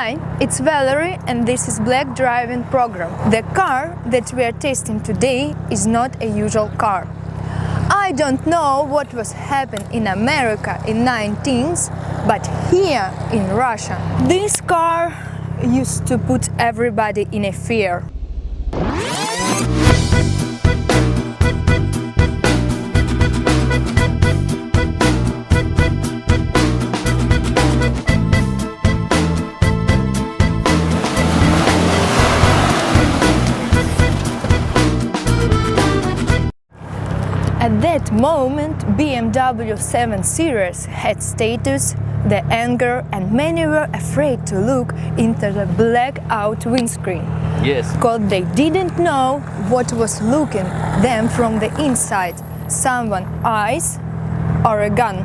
Hi, it's Valerie and this is Black Driving Program. The car that we are testing today is not a usual car. I don't know what was happening in America in 19th, but here in Russia, this car used to put everybody in a fear. At that moment, BMW 7 Series had status, the anger, and many were afraid to look into the blackout windscreen. Yes. Because they didn't know what was looking them from the inside, someone's eyes or a gun.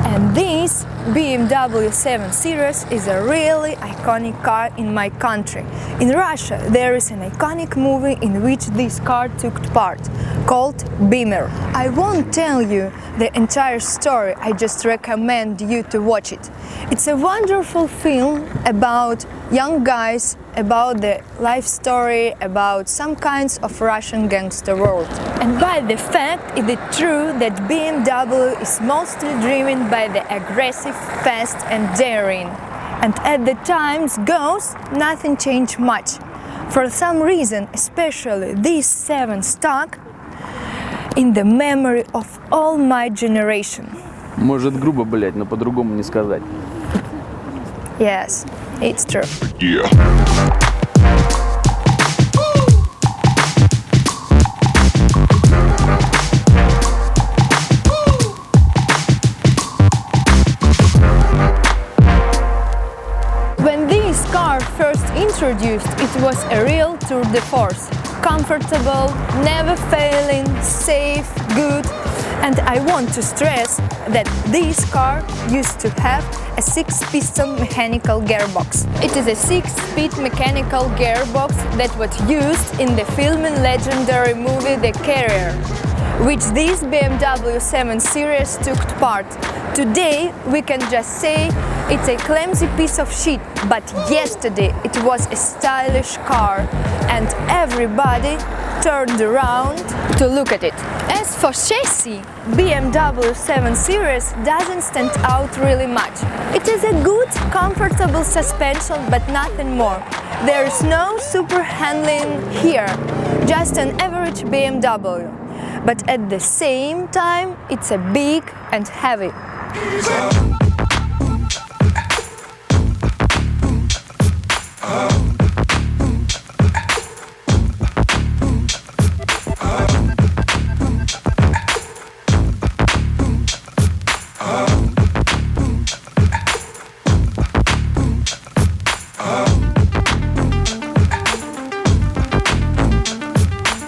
And this BMW 7 Series is a really iconic car in my country. In Russia, there is an iconic movie in which this car took part, called Beamer. I won't tell you the entire story, I just recommend you to watch it. It's a wonderful film about young guys, about the life story, about some kinds of Russian gangster world. And by the fact, it is true that BMW is mostly driven by the aggressive, fast and daring. And at the times goes, nothing changed much. For some reason, especially this 7 stuck in the memory of all my generation. Может грубо, блять, но по-другому не сказать. Yes, it's true. Yeah. When this car first introduced, it was a real tour de force. Comfortable, never failing, safe, good. And I want to stress that this car used to have a 6-piston mechanical gearbox. It is a 6-speed mechanical gearbox that was used in the filming legendary movie The Carrier, which this BMW 7 Series took part. Today we can just say it's a clumsy piece of shit, but yesterday it was a stylish car and everybody turned around to look at it. As for chassis, BMW 7 Series doesn't stand out really much. It is a good, comfortable suspension, but nothing more. There is no super handling here, just an average BMW. But at the same time, it's a big and heavy.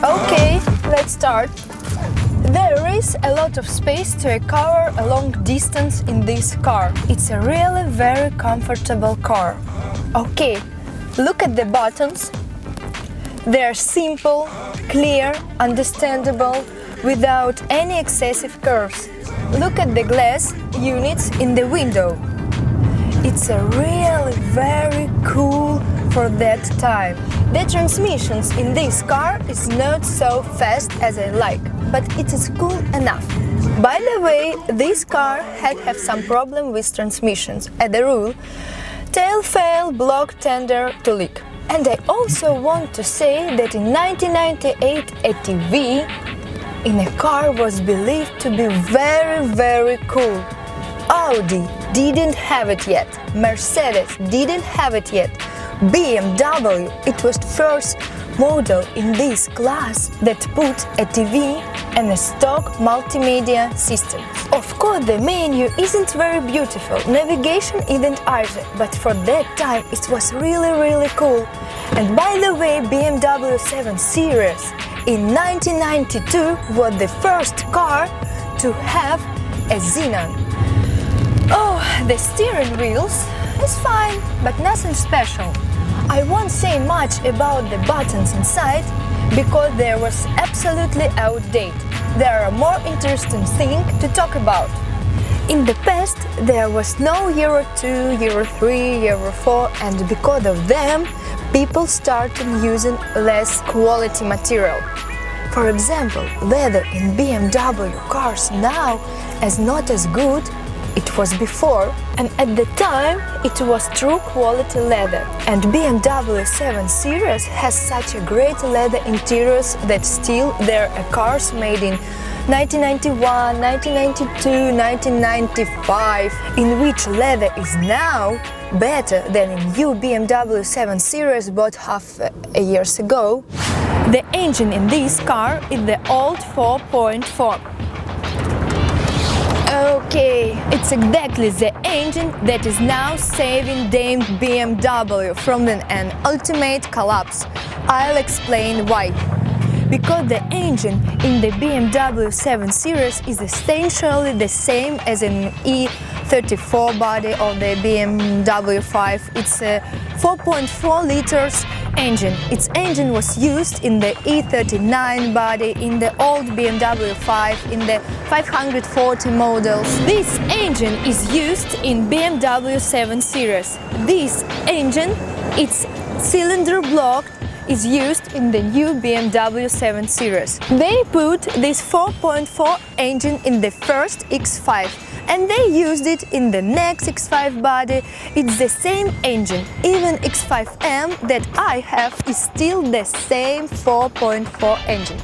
Okay, let's start. There is a lot of space to cover a long distance in this car. It's a really very comfortable car. Okay, look at the buttons. They're simple, clear, understandable, without any excessive curves. Look at the glass units in the window. It's a really very cool for that time. The transmissions in this car is not so fast as I like, but it is cool enough. By the way, this car had have some problem with transmissions. As a rule, tail fail block tender to leak. And I also want to say that in 1998 a TV in a car was believed to be very, very cool. Audi didn't have it yet, Mercedes didn't have it yet, BMW, it was the first model in this class that put a TV and a stock multimedia system. Of course, the menu isn't very beautiful, navigation isn't either, but for that time it was really, really cool. And by the way, BMW 7 Series in 1992 was the first car to have a xenon. Oh, the steering wheels is fine, but nothing special. I won't say much about the buttons inside because they was absolutely outdated. There are more interesting things to talk about. In the past, there was no Euro 2, Euro 3, Euro 4, and because of them, people started using less quality material. For example, leather in BMW cars now is not as good it was before, and at the time it was true quality leather. And BMW 7 Series has such a great leather interiors that still there are cars made in 1991, 1992, 1995, in which leather is now better than in new BMW 7 Series bought half a years ago. The engine in this car is the old 4.4. Okay, it's exactly the engine that is now saving Dame BMW from an ultimate collapse. I'll explain why. Because the engine in the BMW 7 Series is essentially the same as an E38 body of the BMW 5. It's a 4.4 liters engine. Its engine was used in the E39 body, in the old BMW 5, in the 540 models. This engine is used in BMW 7 Series. This engine, its cylinder block, is used in the new BMW 7 Series. They put this 4.4 engine in the first X5 and they used it in the next X5 body. It's the same engine. Even X5M that I have is still the same 4.4 engine.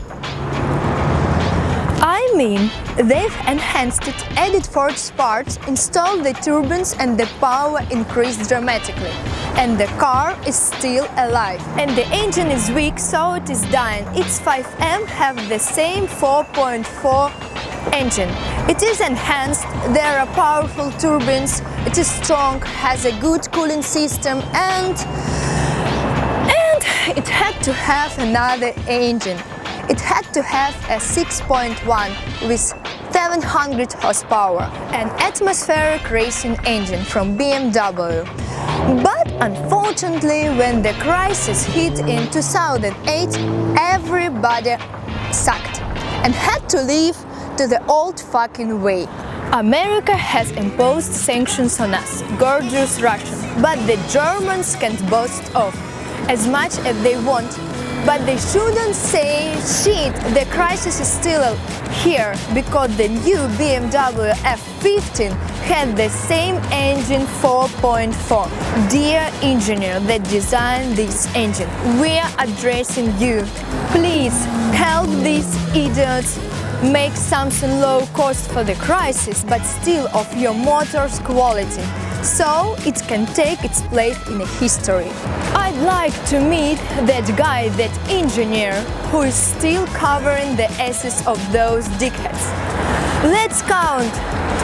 I mean, they've enhanced it, added forged parts, installed the turbines and the power increased dramatically. And the car is still alive. And the engine is weak, so it is dying. X5M have the same 4.4 engine. It is enhanced, there are powerful turbines, it is strong, has a good cooling system and it had to have another engine. It had to have a 6.1 with 700 horsepower, an atmospheric racing engine from BMW. But unfortunately, when the crisis hit in 2008, everybody sucked and had to leave to the old fucking way. America has imposed sanctions on us, gorgeous Russians, but the Germans can't boast of as much as they want. But they shouldn't say, shit, the crisis is still here, because the new BMW F15 had the same engine 4.4. Dear engineer that designed this engine, we are addressing you. Please help these idiots make something low cost for the crisis, but still of your motor's quality, so it can take its place in history. I'd like to meet that guy, that engineer, who is still covering the asses of those dickheads. Let's count!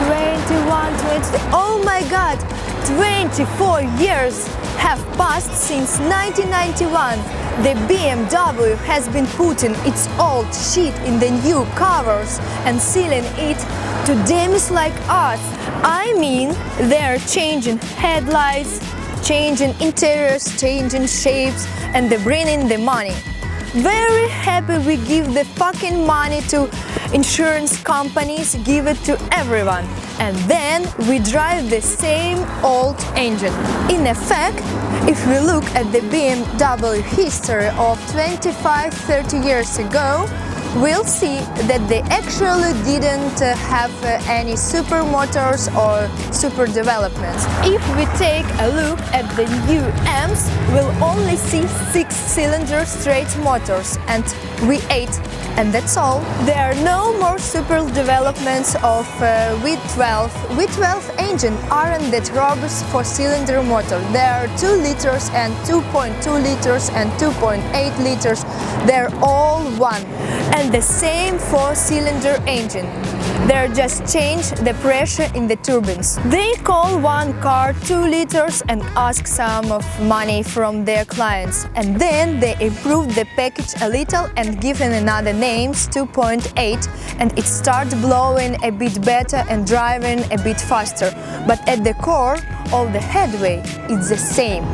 21, 20, oh my god! 24 years have passed since 1991. The BMW has been putting its old shit in the new covers and sealing it to dummies like us. I mean, they're changing headlights, changing interiors, changing shapes, and they're bringing the money. Very happy we give the fucking money to insurance companies, give it to everyone. And then we drive the same old engine. In effect, if we look at the BMW history of 25-30 years ago, we'll see that they actually didn't have any super motors or super developments. If we take a look at the new M's, we'll only see 6-cylinder straight motors and V8, and that's all. There are no more super developments of V12. V12 engine aren't that robust 4-cylinder motor. There are 2 liters and 2.2 liters and 2.8 liters. They're all one. And the same 4-cylinder engine. They just change the pressure in the turbines. They call one car 2 liters and ask some of money from their clients. And then they improve the package a little and give it another names 2.8, and it starts blowing a bit better and driving a bit faster. But at the core, all the headway is the same.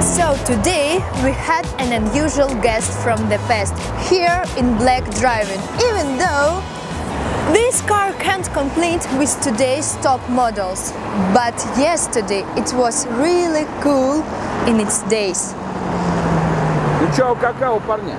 So today we had an unusual guest from the past here in black driving, even though This car can't compete with today's top models, but yesterday it was really cool in its days. Ну чё, какао, парня?